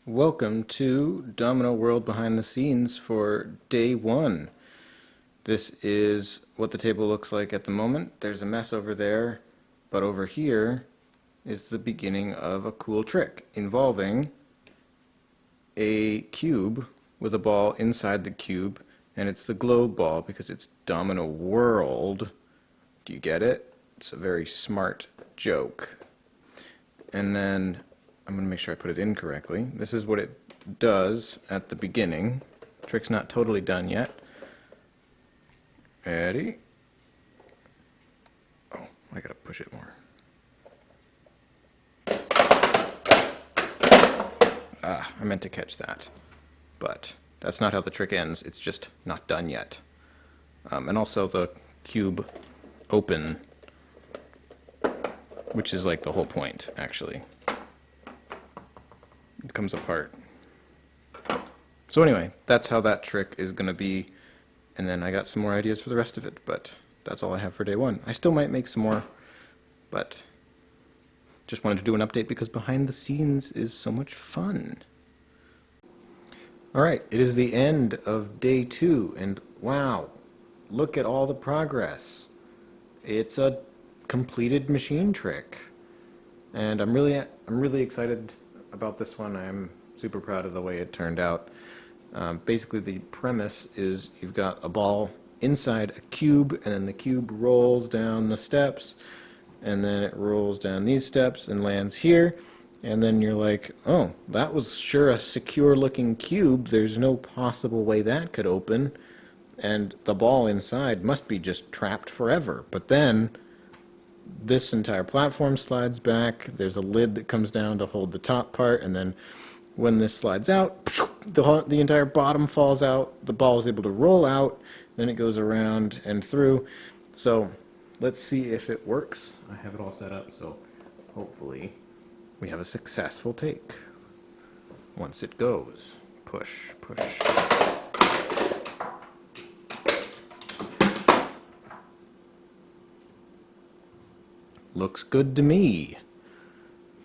Welcome to Domino World Behind the Scenes for day one. This is what the table looks like at the moment. There's a mess over there, but over here is the beginning of a cool trick involving a cube with a ball inside the cube, and it's the globe ball because it's Domino World. Do you get it? It's a very smart joke. And then I'm going to make sure I put it in correctly. This is what it does at the beginning. The trick's not totally done yet. Ready? Oh, I gotta push it more. I meant to catch that. But that's not how the trick ends. It's just not done yet. And also the cube open, which is like the whole point, actually. It comes apart. So anyway, that's how that trick is going to be, and then I got some more ideas for the rest of it, but that's all I have for day one. I still might make some more, but just wanted to do an update because behind the scenes is so much fun. Alright, it is the end of day two, and wow, look at all the progress. It's a completed machine trick, and I'm really excited about this one. I'm super proud of the way it turned out. Basically, the premise is you've got a ball inside a cube, and then the cube rolls down the steps, and then it rolls down these steps and lands here, and then you're like, oh, that was sure a secure-looking cube. There's no possible way that could open, and the ball inside must be just trapped forever. But then this entire platform slides back. There's a lid that comes down to hold the top part, and then when this slides out, the entire bottom falls out. The ball is able to roll out, then it goes around and through. So let's see if it works. I have it all set up, so hopefully we have a successful take. Once it goes, push, push. Looks good to me.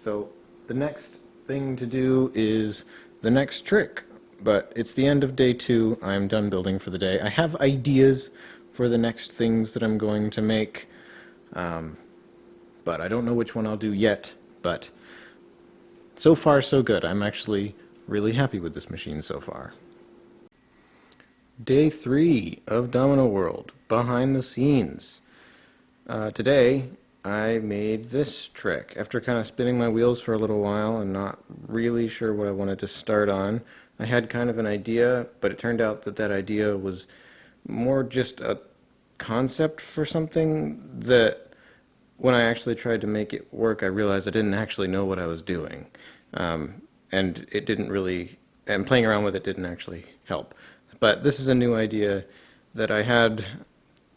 So the next thing to do is the next trick, but it's the end of day two. I'm done building for the day. I have ideas for the next things that I'm going to make, but I don't know which one I'll do yet. But so far so good. I'm actually really happy with this machine so far. Day three of Domino World, behind the scenes. Today I made this trick. After kind of spinning my wheels for a little while and not really sure what I wanted to start on, I had kind of an idea, but it turned out that that idea was more just a concept for something that when I actually tried to make it work, I realized I didn't actually know what I was doing. And it didn't really, and playing around with it didn't actually help. But this is a new idea that I had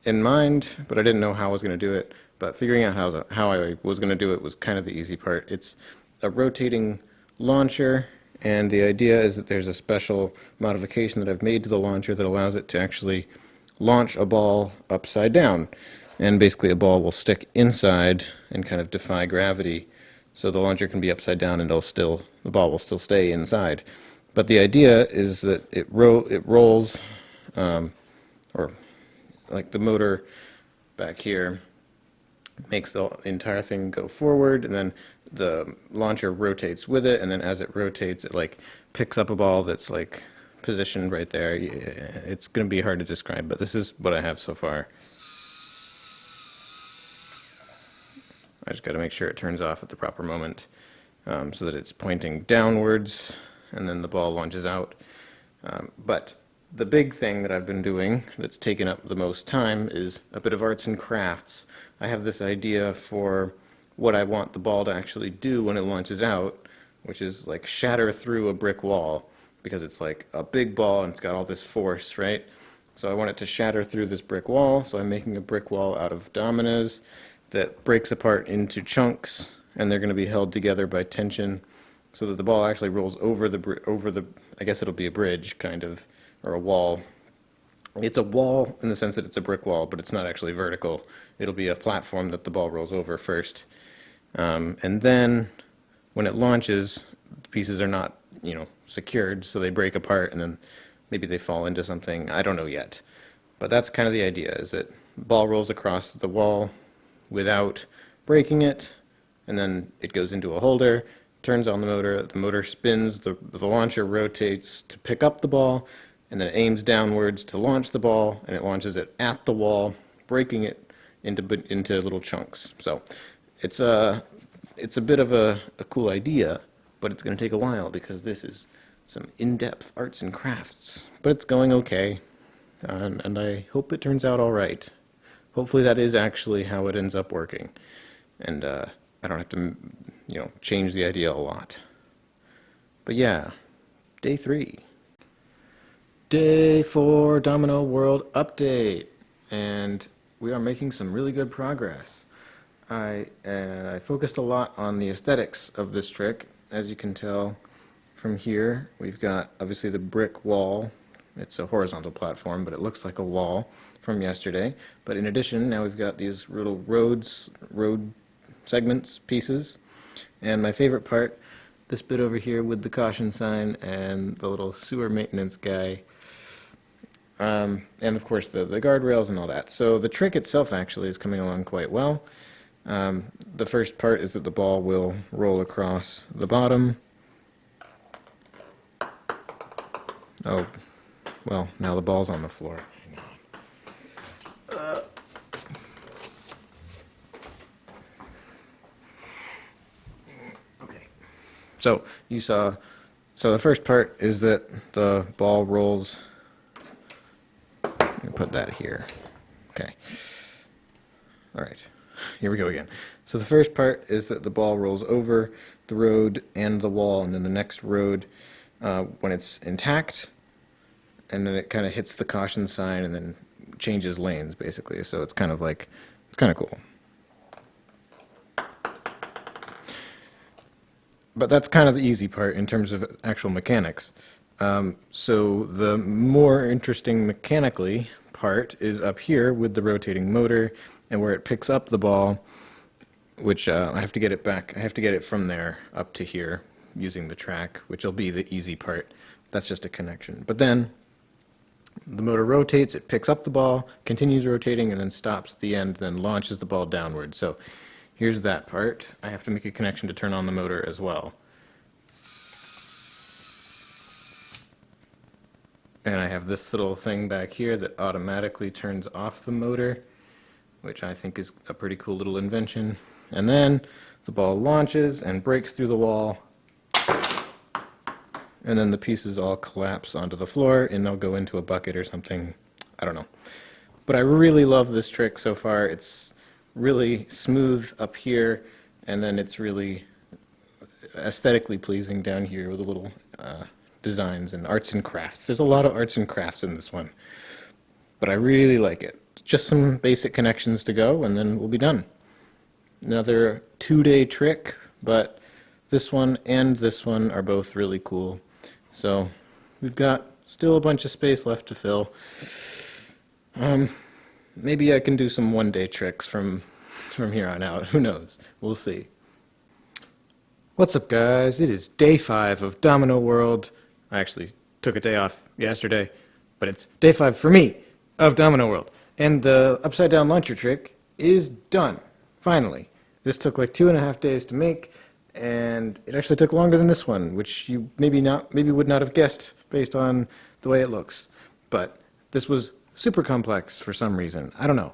in mind, but I didn't know how I was going to do it. But figuring out how I was going to do it was kind of the easy part. It's a rotating launcher, and the idea is that there's a special modification that I've made to the launcher that allows it to actually launch a ball upside down. And basically a ball will stick inside and kind of defy gravity. So the launcher can be upside down and the ball will still stay inside. But the idea is that it rolls, or like the motor back here makes the entire thing go forward, and then the launcher rotates with it, and then as it rotates, it like picks up a ball that's like positioned right there. It's going to be hard to describe, but this is what I have so far. I just got to make sure it turns off at the proper moment, so that it's pointing downwards, and then the ball launches out. But the big thing that I've been doing that's taken up the most time is a bit of arts and crafts. I have this idea for what I want the ball to actually do when it launches out, which is like shatter through a brick wall, because it's like a big ball and it's got all this force, right? So I want it to shatter through this brick wall, so I'm making a brick wall out of dominoes that breaks apart into chunks, and they're going to be held together by tension so that the ball actually rolls over the I guess it'll be a bridge, kind of, or a wall. It's a wall in the sense that it's a brick wall, but it's not actually vertical. It'll be a platform that the ball rolls over first. And then when it launches, the pieces are not secured, so they break apart and then maybe they fall into something. I don't know yet. But that's kind of the idea, is that the ball rolls across the wall without breaking it, and then it goes into a holder, turns on the motor spins, the launcher rotates to pick up the ball, and then it aims downwards to launch the ball, and it launches it at the wall, breaking it into little chunks. So it's a bit of a cool idea, but it's going to take a while because this is some in-depth arts and crafts. But it's going okay, and I hope it turns out all right. Hopefully that is actually how it ends up working, and I don't have to, change the idea a lot. But yeah, day 3. Day 4 Domino World update, and we are making some really good progress. I focused a lot on the aesthetics of this trick. As you can tell from here, we've got obviously the brick wall. It's a horizontal platform, but it looks like a wall from yesterday. But in addition, now we've got these little road segments, pieces. And my favorite part, this bit over here with the caution sign and the little sewer maintenance guy. And of course the guardrails and all that. So the trick itself actually is coming along quite well. The first part is that the ball will roll across the bottom. Oh, well, now the ball's on the floor. Okay. So the first part is that the ball rolls. Let me put that here. Okay. All right. Here we go again. So the first part is that the ball rolls over the road and the wall, and then the next road, when it's intact, and then it kind of hits the caution sign and then changes lanes, basically. So it's kind of cool. But that's kind of the easy part in terms of actual mechanics. So the more interesting mechanically part is up here with the rotating motor and where it picks up the ball, which I have to get it back. I have to get it from there up to here using the track, which will be the easy part. That's just a connection. But then the motor rotates, it picks up the ball, continues rotating, and then stops at the end, then launches the ball downward. So here's that part. I have to make a connection to turn on the motor as well. And I have this little thing back here that automatically turns off the motor, which I think is a pretty cool little invention. And then the ball launches and breaks through the wall, and then the pieces all collapse onto the floor, and they'll go into a bucket or something. I don't know. But I really love this trick so far. It's really smooth up here, and then it's really aesthetically pleasing down here with the little designs and arts and crafts. There's a lot of arts and crafts in this one, but I really like it. Just some basic connections to go, and then we'll be done. Another 2-day trick, but this one and this one are both really cool. So we've got still a bunch of space left to fill. Maybe I can do some 1-day tricks from here on out. Who knows? We'll see. What's up, guys? It is day 5 of Domino World. I actually took a day off yesterday, but it's day 5 for me of Domino World. And the upside down launcher trick is done, finally. This took like 2.5 days to make, and it actually took longer than this one, which you maybe would not have guessed based on the way it looks. But this was super complex for some reason. I don't know.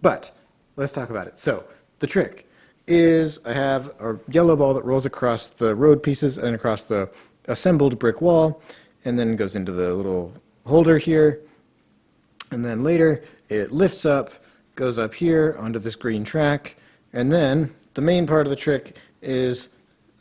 But let's talk about it. So the trick is I have a yellow ball that rolls across the road pieces and across the assembled brick wall, and then goes into the little holder here. And then later it lifts up, goes up here onto this green track, and then the main part of the trick is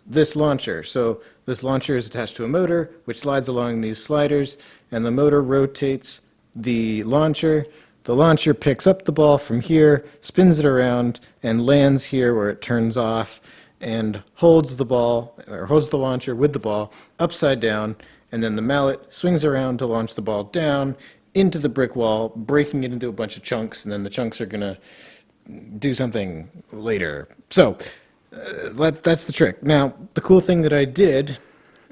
this launcher. So this launcher is attached to a motor, which slides along these sliders, and the motor rotates the launcher. The launcher picks up the ball from here, spins it around, and lands here where it turns off, and holds the ball, or holds the launcher with the ball upside down, and then the mallet swings around to launch the ball down into the brick wall, breaking it into a bunch of chunks, and then the chunks are going to do something later. So that's the trick. Now, the cool thing that I did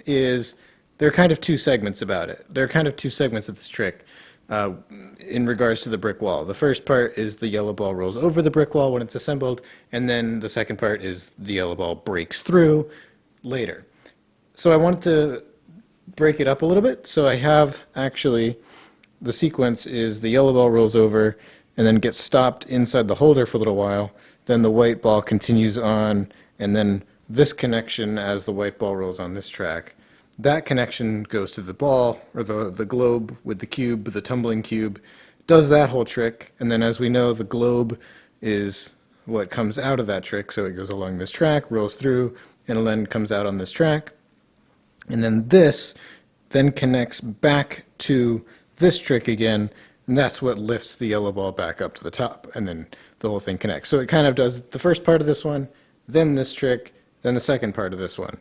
is there are kind of two segments about it. There are kind of two segments of this trick uh, in regards to the brick wall. The first part is the yellow ball rolls over the brick wall when it's assembled, and then the second part is the yellow ball breaks through later. So I wanted to break it up a little bit. So I have actually the sequence is the yellow ball rolls over and then gets stopped inside the holder for a little while. Then the white ball continues on, and then this connection as the white ball rolls on this track. That connection goes to the ball, or the globe with the cube, the tumbling cube, does that whole trick, and then as we know, the globe is what comes out of that trick, so it goes along this track, rolls through, and then comes out on this track. And then this then connects back to this trick again, and that's what lifts the yellow ball back up to the top, and then the whole thing connects. So it kind of does the first part of this one, then this trick, then the second part of this one.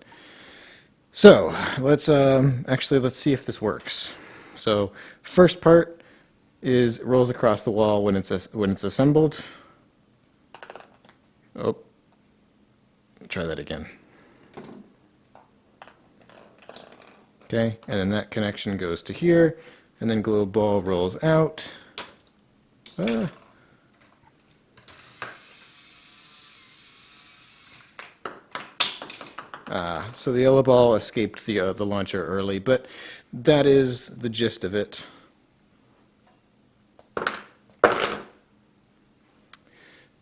So let's see if this works. So first part is rolls across the wall when it's assembled. Oh, try that again. Okay, and then that connection goes to here, and then globe ball rolls out. So the yellow ball escaped the launcher early, but that is the gist of it.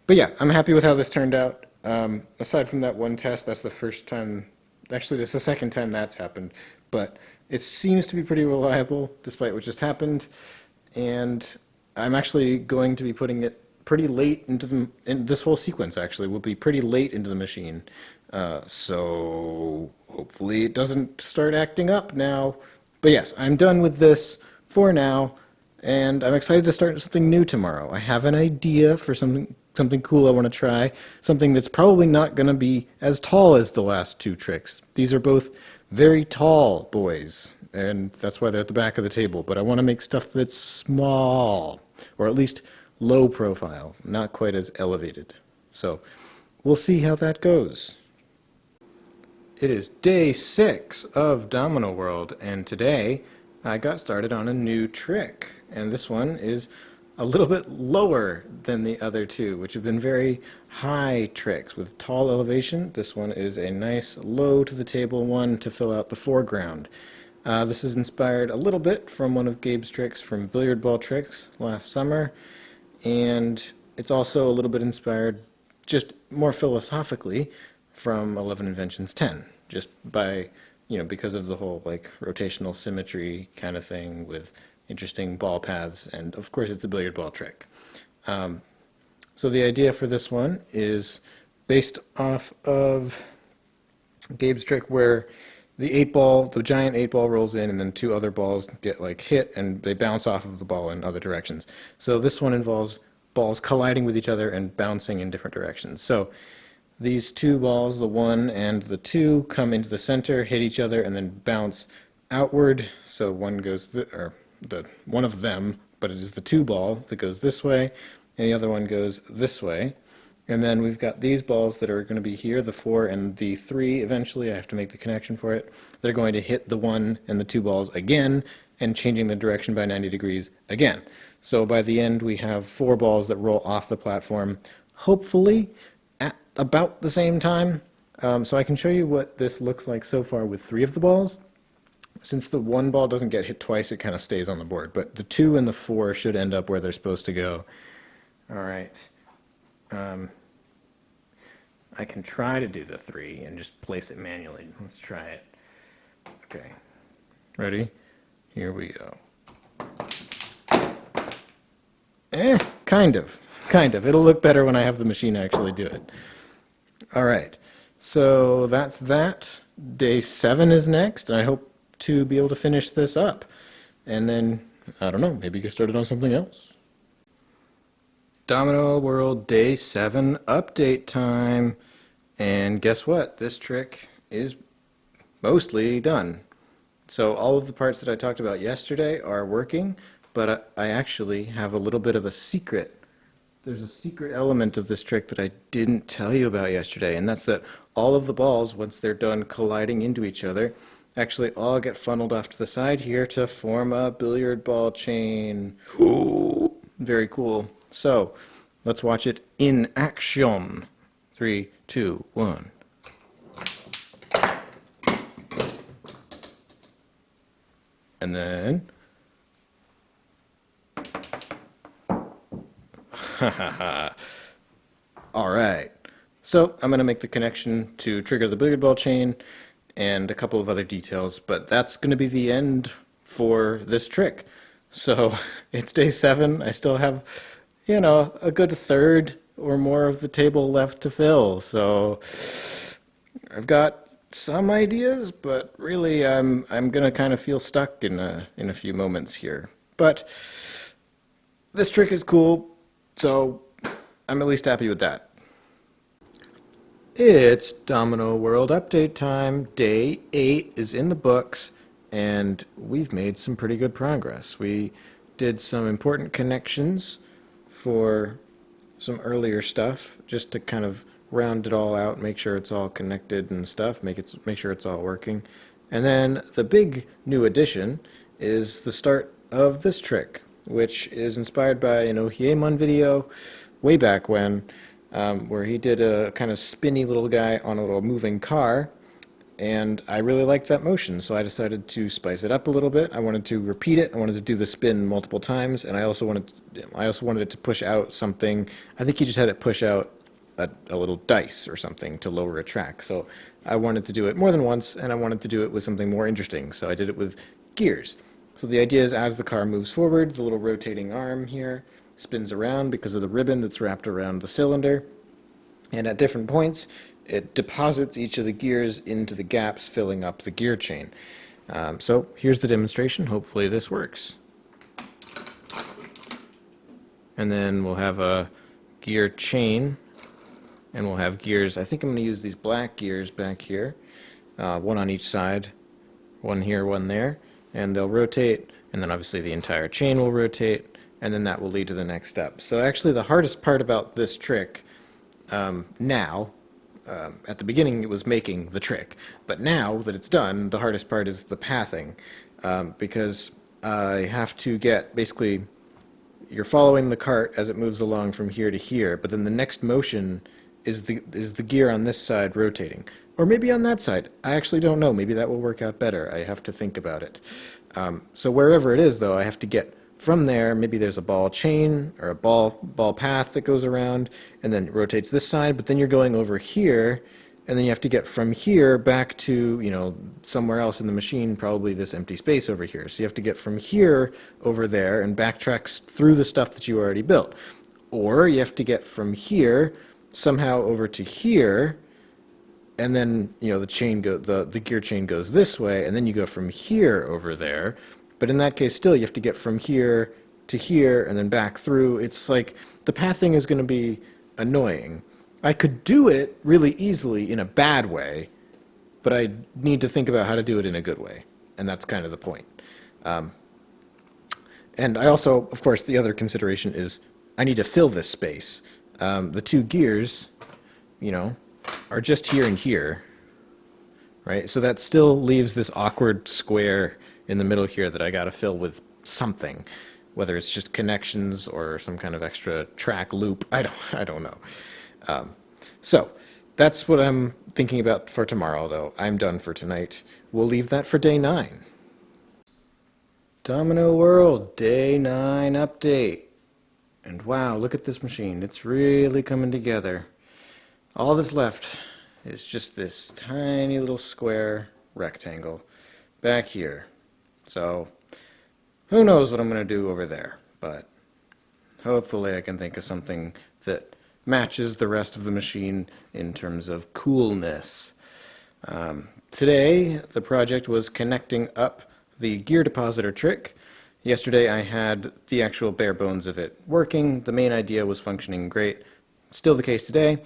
But yeah, I'm happy with how this turned out. Aside from that one test, that's the first time, actually that's the second time that's happened, but it seems to be pretty reliable despite what just happened, and I'm actually going to be putting it pretty late into this whole sequence actually will be pretty late into the machine. So hopefully it doesn't start acting up now. But yes, I'm done with this for now, and I'm excited to start something new tomorrow. I have an idea for something cool I want to try, something that's probably not going to be as tall as the last two tricks. These are both very tall boys, and that's why they're at the back of the table. But I want to make stuff that's small, or at least low profile, not quite as elevated. So we'll see how that goes. It is day 6 of Domino World, and today I got started on a new trick. And this one is a little bit lower than the other two, which have been very high tricks with tall elevation. This one is a nice low to the table one to fill out the foreground. This is inspired a little bit from one of Gabe's tricks from Billiard Ball Tricks last summer, and it's also a little bit inspired just more philosophically from 11 Inventions 10, just by, because of the whole like rotational symmetry kind of thing with interesting ball paths, and of course it's a billiard ball trick. So the idea for this one is based off of Gabe's trick where the giant 8-ball rolls in, and then two other balls get like hit and they bounce off of the ball in other directions. So this one involves balls colliding with each other and bouncing in different directions. So these two balls, the 1 and the 2, come into the center, hit each other, and then bounce outward. So one goes, one of them, but it is the 2 ball that goes this way, and the other one goes this way. And then we've got these balls that are going to be here, the 4 and the 3 eventually. I have to make the connection for it. They're going to hit the 1 and the 2 balls again, and changing the direction by 90 degrees again. So by the end, we have 4 balls that roll off the platform, hopefully at about the same time. So I can show you what this looks like so far with 3 of the balls. Since the 1 ball doesn't get hit twice, it kind of stays on the board. But the 2 and the 4 should end up where they're supposed to go. All right. I can try to do the 3 and just place it manually. Let's try it. Okay. Ready? Here we go. Kind of. It'll look better when I have the machine actually do it. All right. So that's that. Day 7 is next, and I hope to be able to finish this up. And then, I don't know, maybe get started on something else. Domino World Day 7 update time. And guess what? This trick is mostly done. So all of the parts that I talked about yesterday are working, but I actually have a little bit of a secret. There's a secret element of this trick that I didn't tell you about yesterday, and that's that all of the balls, once they're done colliding into each other, actually all get funneled off to the side here to form a billiard ball chain. Ooh, very cool. So let's watch it in action. 3, 2, 1. And then, all right. So I'm going to make the connection to trigger the billiard ball chain and a couple of other details, but that's going to be the end for this trick. So it's day 7. I still have, a good third or more of the table left to fill. So I've got some ideas, but really I'm gonna kind of feel stuck in a few moments here. But this trick is cool, so I'm at least happy with that. It's Domino World update time. Day 8 is in the books, and we've made some pretty good progress. We did some important connections for some earlier stuff, just to kind of round it all out, make sure it's all connected and stuff, make sure it's all working. And then the big new addition is the start of this trick, which is inspired by an Ohiemon video way back when, where he did a kind of spinny little guy on a little moving car, and I really liked that motion, so I decided to spice it up a little bit. I wanted to repeat it. I wanted to do the spin multiple times, and I also wanted it to push out something. I think he just had it push out a little dice or something to lower a track. So I wanted to do it more than once, and I wanted to do it with something more interesting. So I did it with gears. So the idea is, as the car moves forward, the little rotating arm here spins around because of the ribbon that's wrapped around the cylinder. And at different points, it deposits each of the gears into the gaps, filling up the gear chain. So here's the demonstration. Hopefully this works. And then we'll have a gear chain, and we'll have gears. I think I'm going to use these black gears back here, one on each side, one here, one there, and they'll rotate, and then obviously the entire chain will rotate, and then that will lead to the next step. So actually the hardest part about this trick now, at the beginning it was making the trick, but now that it's done, the hardest part is the pathing, because I have to get, basically, you're following the cart as it moves along from here to here, but then the next motion is the gear on this side rotating. Or maybe on that side. I actually don't know. Maybe that will work out better. I have to think about it. So wherever it is, though, I have to get from there. Maybe there's a ball chain or a ball path that goes around and then rotates this side, but then you're going over here, and then you have to get from here back to, somewhere else in the machine, probably this empty space over here. So you have to get from here over there and backtrack through the stuff that you already built. Or you have to get from here somehow over to here, and then the gear chain goes this way, and then you go from here over there. But in that case, still you have to get from here to here and then back through. It's like the pathing is going to be annoying. I could do it really easily in a bad way, but I need to think about how to do it in a good way, and that's kind of the point. And I also, of course, the other consideration is I need to fill this space. The two gears, are just here and here, right? So that still leaves this awkward square in the middle here that I got to fill with something, whether it's just connections or some kind of extra track loop. I don't know. So that's what I'm thinking about for tomorrow, though. I'm done for tonight. We'll leave that for day 9. Domino World, day 9 update. And wow, look at this machine. It's really coming together. All that's left is just this tiny little square rectangle back here. So who knows what I'm going to do over there, but hopefully I can think of something that matches the rest of the machine in terms of coolness. Today, the project was connecting up the gear depositor trick. Yesterday, I had the actual bare bones of it working. The main idea was functioning great. Still the case today.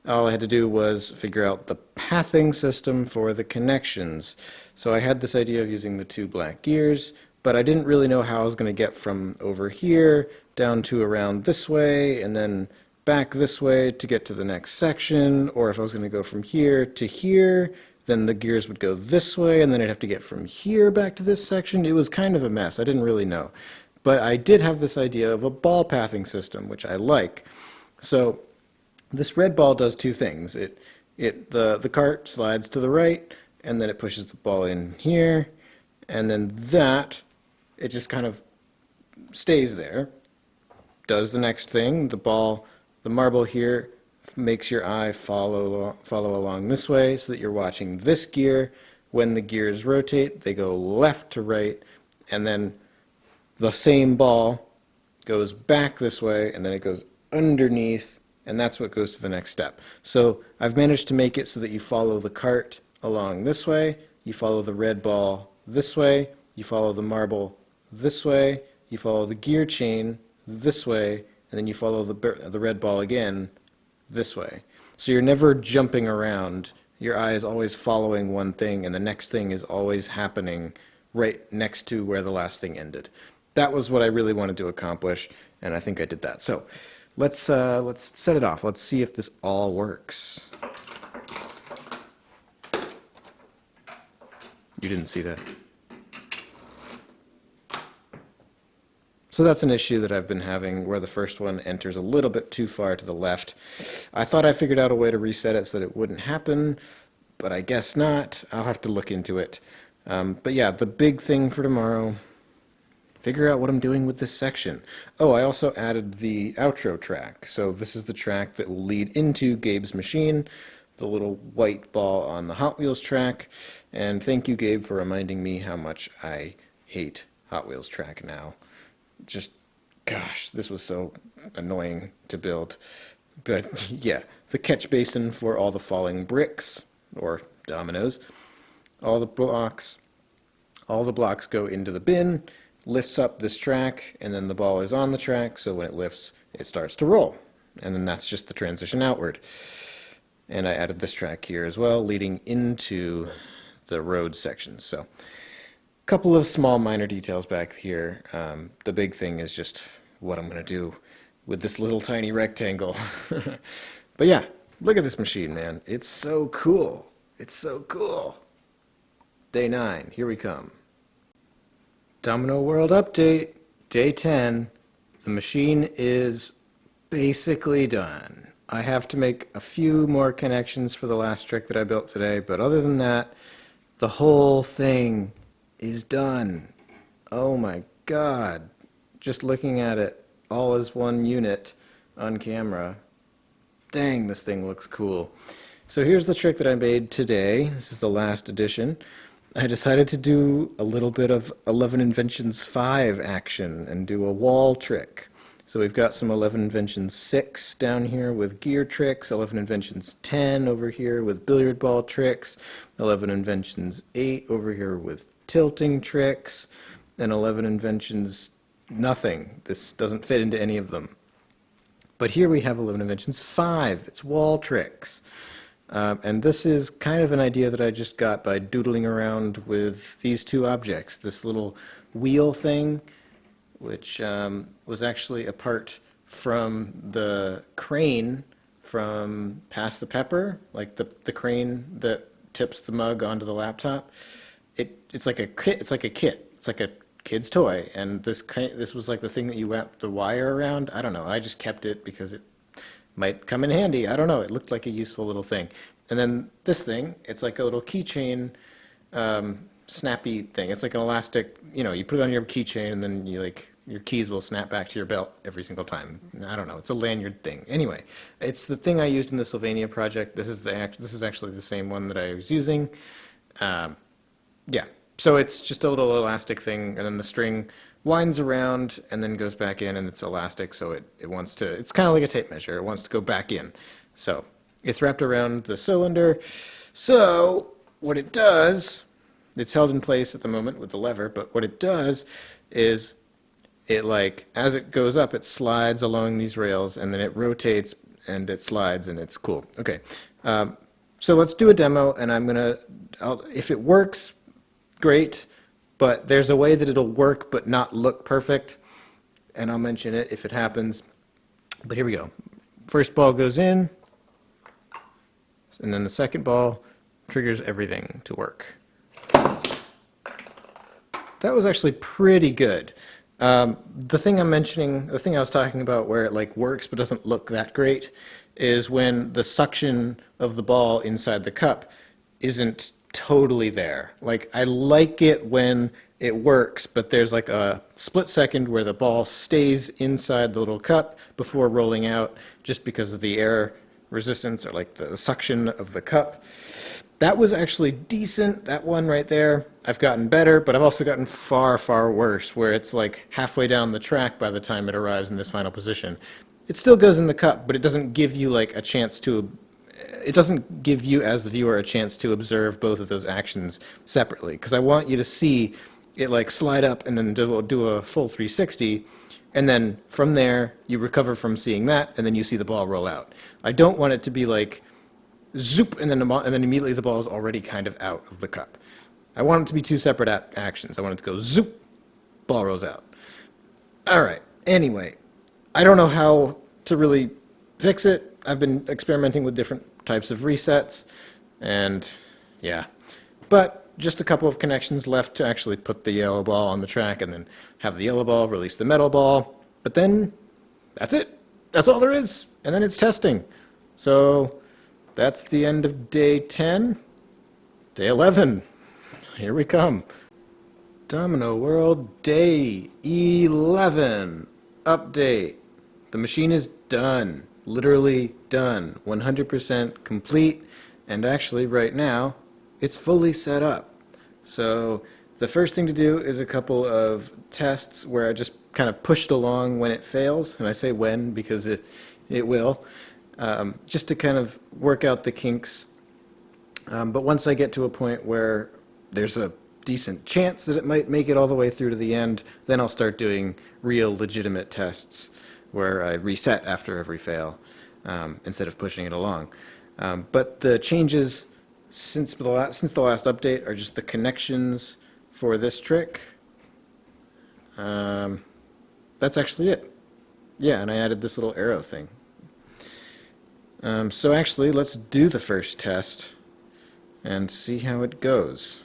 All I had to do was figure out the pathing system for the connections. So I had this idea of using the 2 black gears, but I didn't really know how I was going to get from over here down to around this way and then back this way to get to the next section, or if I was going to go from here to here then the gears would go this way, and then I'd have to get from here back to this section. It was kind of a mess. I didn't really know. But I did have this idea of a ball pathing system, which I like. So this red ball does two things. The cart slides to the right, and then it pushes the ball in here, and then it just kind of stays there, does the next thing. The marble here makes your eye follow along this way so that you're watching this gear. When the gears rotate, they go left to right, and then the same ball goes back this way, and then it goes underneath, and that's what goes to the next step. So I've managed to make it so that you follow the cart along this way, you follow the red ball this way, you follow the marble this way, you follow the gear chain this way, and then you follow the red ball again this way. So you're never jumping around. Your eye is always following one thing, and the next thing is always happening right next to where the last thing ended. That was what I really wanted to accomplish, and I think I did that. So let's set it off. Let's see if this all works. You didn't see that. So that's an issue that I've been having, where the first one enters a little bit too far to the left. I thought I figured out a way to reset it so that it wouldn't happen, but I guess not. I'll have to look into it. But yeah, the big thing for tomorrow, figure out what I'm doing with this section. Oh, I also added the outro track. So this is the track that will lead into Gabe's machine, the little white ball on the Hot Wheels track. And thank you, Gabe, for reminding me how much I hate Hot Wheels track now. Just, gosh, this was so annoying to build. But yeah, the catch basin for all the falling bricks, or dominoes. All the blocks go into the bin, lifts up this track, and then the ball is on the track, so when it lifts, it starts to roll. And then that's just the transition outward. And I added this track here as well, leading into the road sections. So couple of small minor details back here. The big thing is just what I'm going to do with this little tiny rectangle. But yeah, look at this machine, man. It's so cool. It's so cool. Day 9, here we come. Domino World update, day 10. The machine is basically done. I have to make a few more connections for the last trick that I built today, but other than that, the whole thing is done. Oh my god. Just looking at it all as one unit on camera. Dang, this thing looks cool. So here's the trick that I made today. This is the last edition. I decided to do a little bit of 11 Inventions 5 action and do a wall trick. So we've got some 11 Inventions 6 down here with gear tricks, 11 Inventions 10 over here with billiard ball tricks, 11 Inventions 8 over here with tilting tricks, and 11 Inventions nothing. This doesn't fit into any of them. But here we have 11 Inventions 5. It's wall tricks. And this is kind of an idea that I just got by doodling around with these two objects. This little wheel thing, which was actually a part from the crane from Pass the Pepper, like the crane that tips the mug onto the laptop. It's like a kit. It's like a kid's toy, and this was like the thing that you wrap the wire around. I don't know. I just kept it because it might come in handy. I don't know. It looked like a useful little thing. And then this thing, it's like a little keychain, snappy thing. It's like an elastic. You put it on your keychain, and then your keys will snap back to your belt every single time. I don't know. It's a lanyard thing. Anyway, it's the thing I used in the Sylvania project. This is actually the same one that I was using. Yeah. So it's just a little elastic thing, and then the string winds around and then goes back in, and it's elastic, so it wants to, it's kind of like a tape measure. It wants to go back in. So it's wrapped around the cylinder. So what it does, it's held in place at the moment with the lever, but what it does is as it goes up, it slides along these rails, and then it rotates, and it slides, and it's cool. Okay. So let's do a demo, and if it works, great, but there's a way that it'll work but not look perfect, and I'll mention it if it happens. But here we go. First ball goes in, and then the second ball triggers everything to work. That was actually pretty good. The thing I'm mentioning, the thing I was talking about where it like works but doesn't look that great, is when the suction of the ball inside the cup isn't totally there. Like I like it when it works, but there's like a split second where the ball stays inside the little cup before rolling out just because of the air resistance or like the suction of the cup. That was actually decent, that one right there. I've gotten better, but I've also gotten far, far worse, where it's like halfway down the track by the time it arrives in this final position. It still goes in the cup, but it doesn't give you like a chance to, it doesn't give you as the viewer a chance to observe both of those actions separately, because I want you to see it like slide up and then do a full 360, and then from there you recover from seeing that, and then you see the ball roll out. I don't want it to be like, zoop, and then immediately the ball is already kind of out of the cup. I want it to be two separate actions. I want it to go zoop, ball rolls out. All right. Anyway, I don't know how to really fix it. I've been experimenting with different types of resets, and yeah. But just a couple of connections left to actually put the yellow ball on the track and then have the yellow ball release the metal ball. But then that's it. That's all there is. And then it's testing. So that's the end of day 10. Day 11. Here we come. Domino World, day 11. Update. The machine is done. Literally done. 100% complete. And actually, right now, it's fully set up. So the first thing to do is a couple of tests where I just kind of push it along when it fails. And I say when because it will. Just to kind of work out the kinks. But once I get to a point where there's a decent chance that it might make it all the way through to the end, then I'll start doing real legitimate tests where I reset after every fail instead of pushing it along. But the changes since the last update are just the connections for this trick. That's actually it. Yeah, and I added this little arrow thing. So actually, let's do the first test and see how it goes.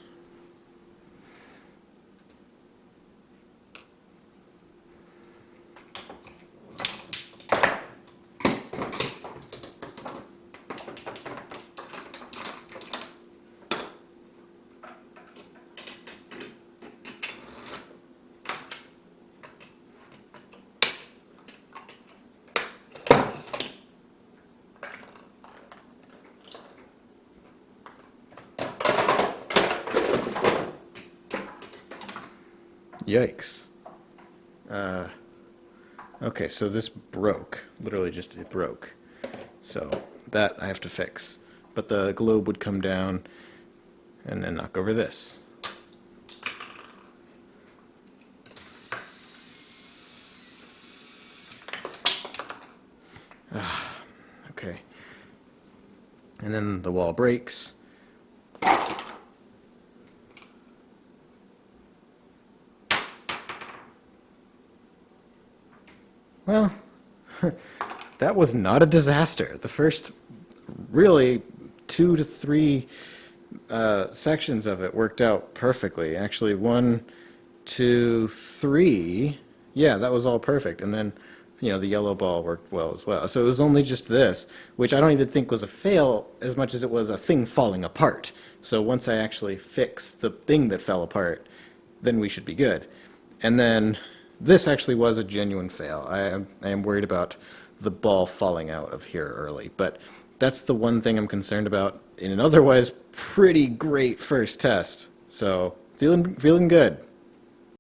Yikes. Okay, so this broke. Literally just, it broke. So that I have to fix. But the globe would come down and then knock over this. Okay. And then the wall breaks. Well, that was not a disaster. The first really 2 to 3 sections of it worked out perfectly. Actually, 1, 2, 3, yeah, that was all perfect. And then, you know, the yellow ball worked well as well. So it was only just this, which I don't even think was a fail as much as it was a thing falling apart. So once I actually fix the thing that fell apart, then we should be good. And then this actually was a genuine fail. I am worried about the ball falling out of here early, but that's the one thing I'm concerned about in an otherwise pretty great first test. So feeling good.